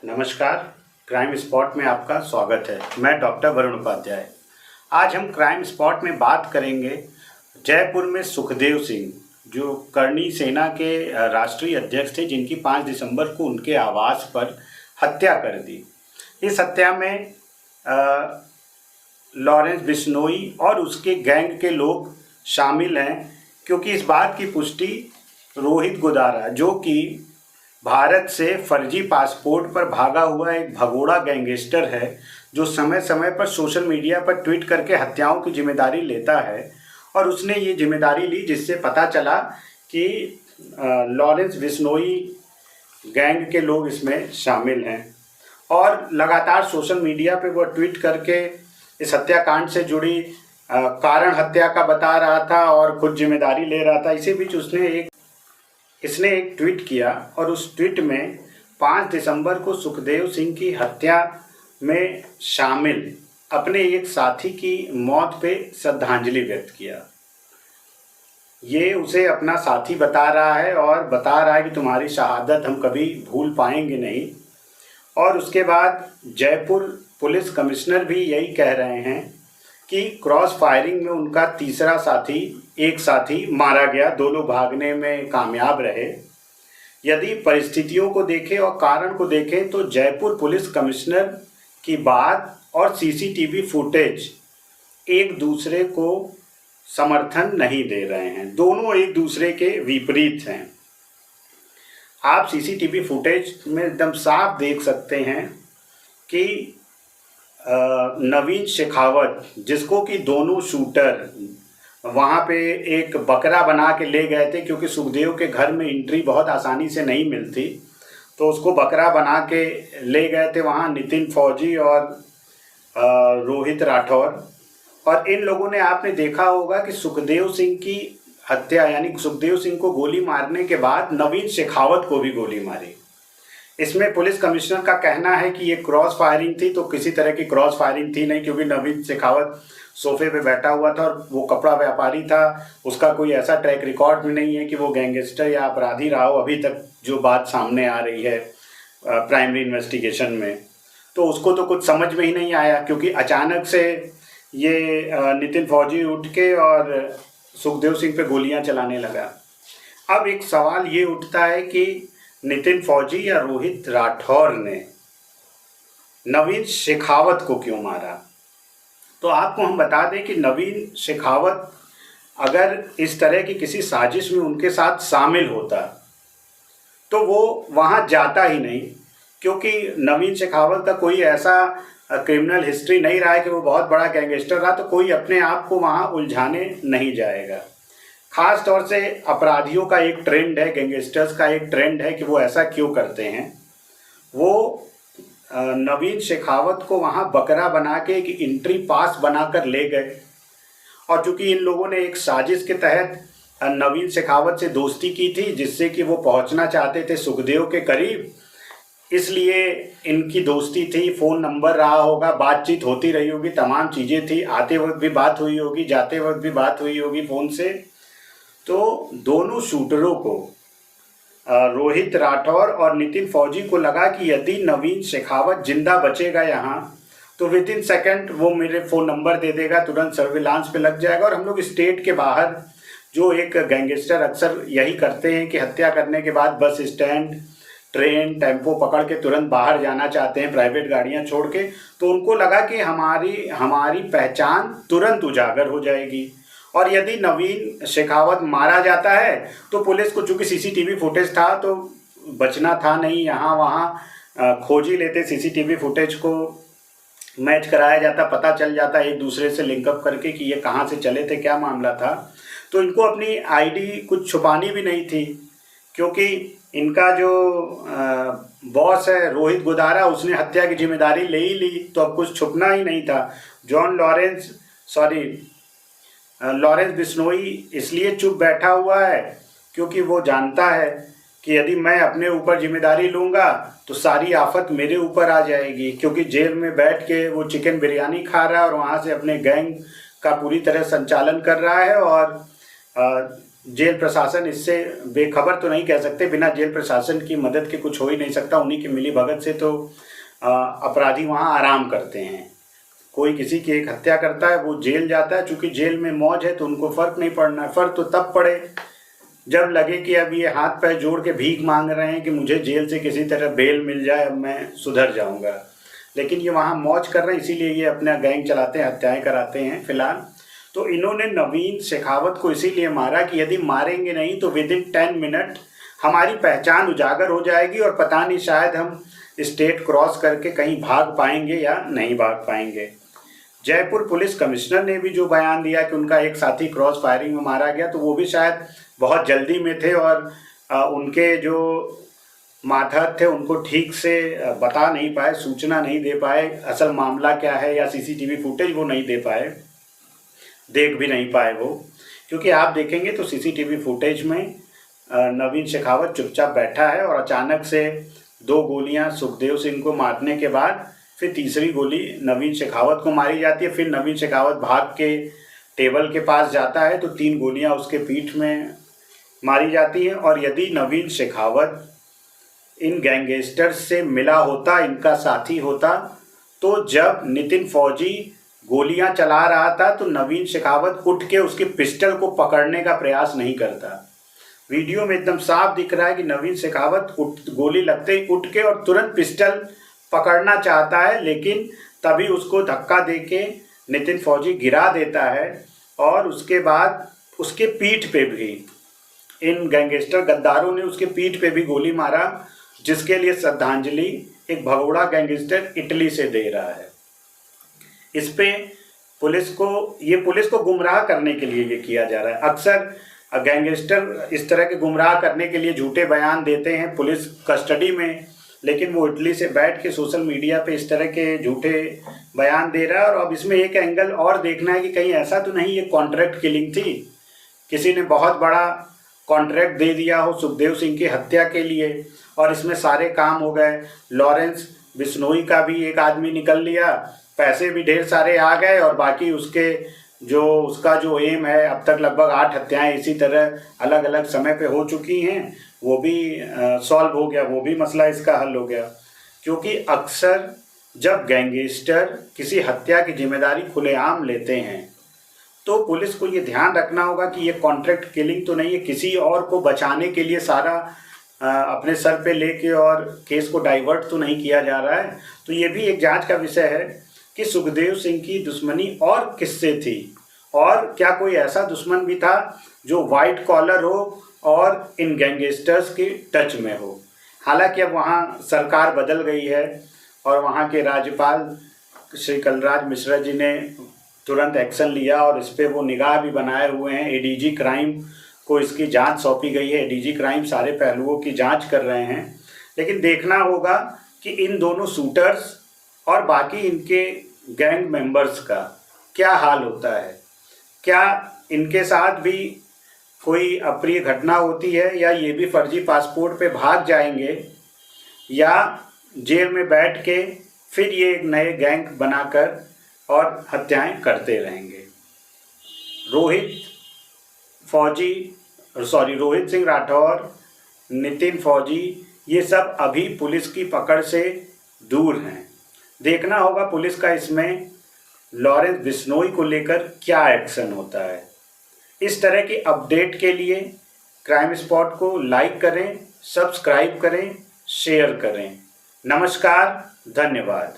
नमस्कार। Crime spot में आपका स्वागत है। मैं डॉक्टर वरुण उपाध्याय। आज हम क्राइम स्पॉट में बात करेंगे जयपुर में सुखदेव सिंह, जो करणी सेना के राष्ट्रीय अध्यक्ष थे, जिनकी 5 दिसंबर को उनके आवास पर हत्या कर दी। इस हत्या में लॉरेंस बिश्नोई और उसके गैंग के लोग शामिल हैं, क्योंकि इस बात की पुष्टि रोहित गोदारा, जो कि भारत से फर्जी पासपोर्ट पर भागा हुआ एक भगोड़ा गैंगस्टर है, जो समय समय पर सोशल मीडिया पर ट्वीट करके हत्याओं की जिम्मेदारी लेता है, और उसने ये जिम्मेदारी ली, जिससे पता चला कि लॉरेंस बिश्नोई गैंग के लोग इसमें शामिल हैं। और लगातार सोशल मीडिया पे वो ट्वीट करके इस हत्याकांड से जुड़ी कारण हत्या का बता रहा था और खुद जिम्मेदारी ले रहा था। इसी बीच इसने एक ट्वीट किया, और उस ट्वीट में 5 दिसंबर को सुखदेव सिंह की हत्या में शामिल अपने एक साथी की मौत पे श्रद्धांजलि व्यक्त किया। ये उसे अपना साथी बता रहा है और बता रहा है कि तुम्हारी शहादत हम कभी भूल पाएंगे नहीं। और उसके बाद जयपुर पुलिस कमिश्नर भी यही कह रहे हैं कि क्रॉस फायरिंग में उनका तीसरा एक साथी मारा गया, दोनों भागने में कामयाब रहे। यदि परिस्थितियों को देखें और कारण को देखें तो जयपुर पुलिस कमिश्नर की बात और सीसीटीवी फुटेज एक दूसरे को समर्थन नहीं दे रहे हैं, दोनों एक दूसरे के विपरीत हैं। आप सीसीटीवी फुटेज में एकदम साफ देख सकते हैं कि नवीन शेखावत, जिसको कि दोनों शूटर वहाँ पे एक बकरा बना के ले गए थे, क्योंकि सुखदेव के घर में एंट्री बहुत आसानी से नहीं मिलती, तो उसको बकरा बना के ले गए थे वहाँ नितिन फौजी और रोहित राठौर। और इन लोगों ने, आपने देखा होगा कि सुखदेव सिंह की हत्या, यानी सुखदेव सिंह को गोली मारने के बाद नवीन शेखावत को भी गोली मारी। इसमें पुलिस कमिश्नर का कहना है कि ये क्रॉस फायरिंग थी, तो किसी तरह की क्रॉस फायरिंग थी नहीं, क्योंकि नवीन शेखावत सोफे पे बैठा हुआ था और वो कपड़ा व्यापारी था। उसका कोई ऐसा ट्रैक रिकॉर्ड भी नहीं है कि वो गैंगस्टर या अपराधी रहा हो, अभी तक जो बात सामने आ रही है प्राइमरी इन्वेस्टिगेशन में। तो उसको तो कुछ समझ में ही नहीं आया, क्योंकि अचानक से ये नितिन फौजी उठ के और सुखदेव सिंह पे गोलियां चलाने लगा। अब एक सवाल ये उठता है कि नितिन फौजी या रोहित राठौर ने नवीन शेखावत को क्यों मारा? तो आपको हम बता दें कि नवीन शेखावत अगर इस तरह की किसी साजिश में उनके साथ शामिल होता तो वो वहाँ जाता ही नहीं, क्योंकि नवीन शेखावत का कोई ऐसा क्रिमिनल हिस्ट्री नहीं रहा है कि वो बहुत बड़ा गैंगस्टर रहा, तो कोई अपने आप को वहाँ उलझाने नहीं जाएगा। ख़ास तौर से अपराधियों का एक ट्रेंड है, गैंगस्टर्स का एक ट्रेंड है कि वो ऐसा क्यों करते हैं। वो नवीन शेखावत को वहाँ बकरा बना के एक एंट्री पास बनाकर ले गए, और चूँकि इन लोगों ने एक साजिश के तहत नवीन शेखावत से दोस्ती की थी, जिससे कि वो पहुँचना चाहते थे सुखदेव के करीब, इसलिए इनकी दोस्ती थी। फ़ोन नंबर रहा होगा, बातचीत होती रही होगी, तमाम चीज़ें थी, आते वक्त भी बात हुई होगी, जाते वक्त भी बात हुई होगी फ़ोन से। तो दोनों शूटरों को, रोहित राठौर और नितिन फौजी को लगा कि यदि नवीन शेखावत जिंदा बचेगा यहाँ, तो विद इन सेकेंड वो मेरे फ़ोन नंबर दे देगा, तुरंत सर्विलांस पे लग जाएगा, और हम लोग स्टेट के बाहर, जो एक गैंगस्टर अक्सर यही करते हैं कि हत्या करने के बाद बस स्टैंड, ट्रेन, टेम्पो पकड़ के तुरंत बाहर जाना चाहते हैं, प्राइवेट गाड़ियाँ छोड़ के। तो उनको लगा कि हमारी पहचान तुरंत उजागर हो जाएगी, और यदि नवीन शेखावत मारा जाता है तो पुलिस को, चूँकि सीसीटीवी फुटेज था तो बचना था नहीं, यहाँ वहाँ खोज ही लेते, सीसीटीवी फुटेज को मैच कराया जाता, पता चल जाता एक दूसरे से लिंकअप करके कि ये कहाँ से चले थे, क्या मामला था। तो इनको अपनी आईडी कुछ छुपानी भी नहीं थी, क्योंकि इनका जो बॉस है रोहित गोदारा, उसने हत्या की जिम्मेदारी ले ही ली, तो अब कुछ छुपना ही नहीं था। लॉरेंस बिश्नोई इसलिए चुप बैठा हुआ है क्योंकि वो जानता है कि यदि मैं अपने ऊपर जिम्मेदारी लूँगा तो सारी आफत मेरे ऊपर आ जाएगी, क्योंकि जेल में बैठ के वो चिकन बिरयानी खा रहा है और वहाँ से अपने गैंग का पूरी तरह संचालन कर रहा है, और जेल प्रशासन इससे बेखबर तो नहीं कह सकते, बिना जेल प्रशासन की मदद के कुछ हो ही नहीं सकता। उन्हीं की मिली भगत से तो अपराधी वहाँ आराम करते हैं। कोई किसी की एक हत्या करता है, वो जेल जाता है, चूँकि जेल में मौज है तो उनको फ़र्क नहीं पड़ना है। फ़र्क तो तब पड़े जब लगे कि अब ये हाथ पैर जोड़ के भीख मांग रहे हैं कि मुझे जेल से किसी तरह बेल मिल जाए, अब मैं सुधर जाऊंगा। लेकिन ये वहाँ मौज कर रहे हैं, इसीलिए ये अपना गैंग चलाते हैं, हत्याएं कराते हैं फिलहाल। तो इन्होंने नवीन शेखावत को इसीलिए मारा कि यदि मारेंगे नहीं तो विद इन 10 मिनट हमारी पहचान उजागर हो जाएगी और पता नहीं शायद हम स्टेट क्रॉस करके कहीं भाग पाएंगे या नहीं भाग पाएंगे। जयपुर पुलिस कमिश्नर ने भी जो बयान दिया कि उनका एक साथी क्रॉस फायरिंग में मारा गया, तो वो भी शायद बहुत जल्दी में थे और उनके जो मातहत थे उनको ठीक से बता नहीं पाए, सूचना नहीं दे पाए, असल मामला क्या है या सीसीटीवी फुटेज वो नहीं दे पाए, देख भी नहीं पाए वो। क्योंकि आप देखेंगे तो सीसीटीवी फुटेज में नवीन शेखावत चुपचाप बैठा है और अचानक से 2 गोलियां सुखदेव सिंह को मारने के बाद फिर तीसरी गोली नवीन शेखावत को मारी जाती है। फिर नवीन शेखावत भाग के टेबल के पास जाता है तो 3 गोलियां उसके पीठ में मारी जाती हैं। और यदि नवीन शेखावत इन गैंगस्टर्स से मिला होता, इनका साथी होता, तो जब नितिन फौजी गोलियां चला रहा था तो नवीन शेखावत उठ के उसके पिस्टल को पकड़ने का प्रयास नहीं करता। वीडियो में एकदम साफ दिख रहा है कि नवीन शेखावत गोली लगते ही उठ के और तुरंत पिस्टल पकड़ना चाहता है, लेकिन तभी उसको धक्का देके नितिन फौजी गिरा देता है और उसके बाद उसके पीठ पे भी इन गैंगस्टर गद्दारों ने उसके पीठ पे भी गोली मारा, जिसके लिए श्रद्धांजलि एक भगोड़ा गैंगस्टर इटली से दे रहा है। इस पे पुलिस को गुमराह करने के लिए ये किया जा रहा है। अक्सर गैंगस्टर इस तरह के गुमराह करने के लिए झूठे बयान देते हैं पुलिस कस्टडी में, लेकिन वो इटली से बैठ के सोशल मीडिया पे इस तरह के झूठे बयान दे रहा है। और अब इसमें एक एंगल और देखना है कि कहीं ऐसा तो नहीं ये कॉन्ट्रैक्ट किलिंग थी, किसी ने बहुत बड़ा कॉन्ट्रैक्ट दे दिया हो सुखदेव सिंह की हत्या के लिए और इसमें सारे काम हो गए। लॉरेंस बिश्नोई का भी एक आदमी निकल लिया, पैसे भी ढेर सारे आ गए और बाकी उसका जो एम है, अब तक लगभग 8 हत्याएं इसी तरह अलग अलग समय पे हो चुकी हैं, वो भी सॉल्व हो गया, वो भी मसला इसका हल हो गया। क्योंकि अक्सर जब गैंगस्टर किसी हत्या की जिम्मेदारी खुलेआम लेते हैं तो पुलिस को ये ध्यान रखना होगा कि ये कॉन्ट्रैक्ट किलिंग तो नहीं है, किसी और को बचाने के लिए सारा अपने सर पे लेके और केस को डाइवर्ट तो नहीं किया जा रहा है। तो ये भी एक जांच का विषय है कि सुखदेव सिंह की दुश्मनी और किससे थी और क्या कोई ऐसा दुश्मन भी था जो वाइट कॉलर हो और इन गैंगस्टर्स के टच में हो। हालांकि अब वहाँ सरकार बदल गई है और वहाँ के राज्यपाल श्री कलराज मिश्रा जी ने तुरंत एक्शन लिया और इस पर वो निगाह भी बनाए हुए हैं। एडीजी क्राइम को इसकी जांच सौंपी गई है। एडीजी क्राइम सारे पहलुओं की जांच कर रहे हैं, लेकिन देखना होगा कि इन दोनों शूटर्स और बाकी इनके गैंग मेंबर्स का क्या हाल होता है। क्या इनके साथ भी कोई अप्रिय घटना होती है या ये भी फर्जी पासपोर्ट पे भाग जाएंगे या जेल में बैठ के फिर ये एक नए गैंग बनाकर और हत्याएं करते रहेंगे। रोहित सिंह राठौर, नितिन फौजी, ये सब अभी पुलिस की पकड़ से दूर हैं। देखना होगा पुलिस का इसमें लॉरेंस बिश्नोई को लेकर क्या एक्शन होता है। इस तरह की अपडेट के लिए क्राइम स्पॉट को लाइक करें, सब्सक्राइब करें, शेयर करें। नमस्कार, धन्यवाद।